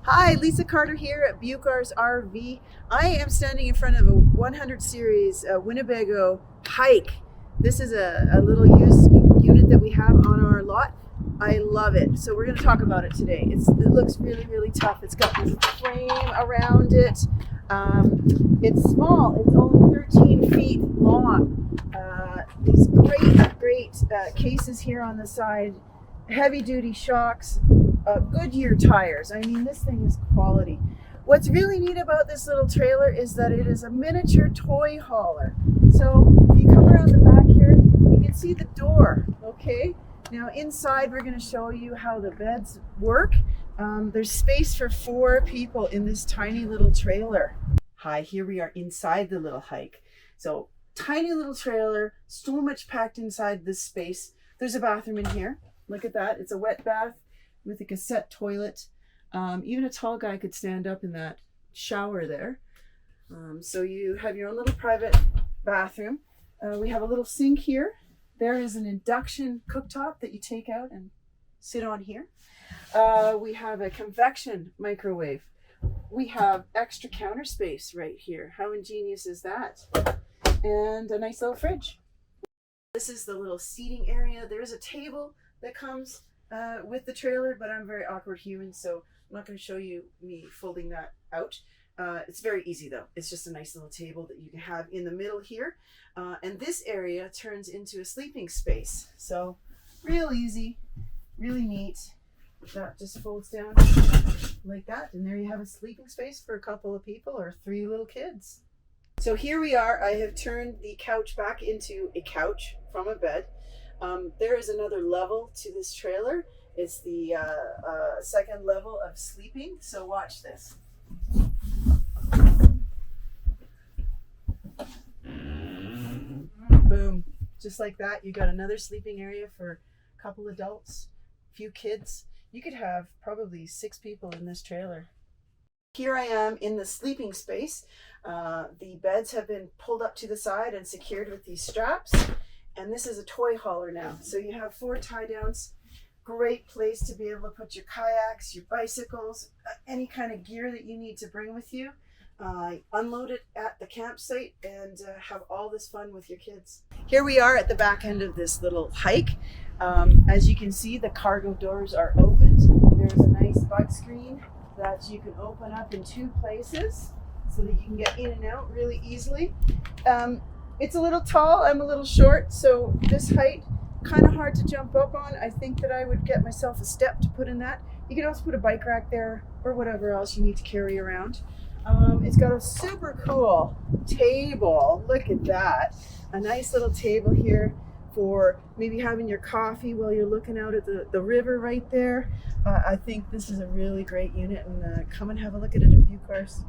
Hi, Lisa Carter here at Buchar's RV. I am standing in front of a 100 series Winnebago hike. This is a little used unit that we have on our lot. I love it. So we're going to talk about it today. It looks really, really tough. It's got this frame around it. It's small. It's only 13 feet long. These great cases here on the side. Heavy duty shocks. Goodyear tires. I mean, this thing is quality. What's really neat about this little trailer is that it is a miniature toy hauler. So if you come around the back here, you can see the door. Okay. Now inside, we're going to show you how the beds work. There's space for 4 people in this tiny little trailer. Hi, here we are inside the little hike. So tiny little trailer, so much packed inside this space. There's a bathroom in here. Look at that. It's a wet bath with a cassette toilet. Even a tall guy could stand up in that shower there. So you have your own little private bathroom. We have a little sink here. There is an induction cooktop that you take out and sit on here. We have a convection microwave. We have extra counter space right here. How ingenious is that? And a nice little fridge. This is the little seating area. There's a table that comes with the trailer, but I'm a very awkward human, so I'm not going to show you me folding that out. It's very easy though. It's just a nice little table that you can have in the middle here. And this area turns into a sleeping space. So real easy, really neat. That just folds down like that. And there you have a sleeping space for a couple of people or 3 little kids. So here we are. I have turned the couch back into a couch from a bed. There is another level to this trailer. It's the second level of sleeping. So watch this. Boom. Just like that, you got another sleeping area for a couple adults, a few kids. You could have probably 6 people in this trailer. Here I am in the sleeping space. The beds have been pulled up to the side and secured with these straps. And this is a toy hauler now. So you have 4 tie downs. Great place to be able to put your kayaks, your bicycles, any kind of gear that you need to bring with you. Unload it at the campsite and have all this fun with your kids. Here we are at the back end of this little hike. As you can see, the cargo doors are opened. There's a nice bug screen that you can open up in 2 places so that you can get in and out really easily. It's a little tall, I'm a little short, so this height, kind of hard to jump up on. I think that I would get myself a step to put in that. You can also put a bike rack there or whatever else you need to carry around. It's got a super cool table. Look at that. A nice little table here for maybe having your coffee while you're looking out at the river right there. I think this is a really great unit, and come and have a look at it at Buchar's.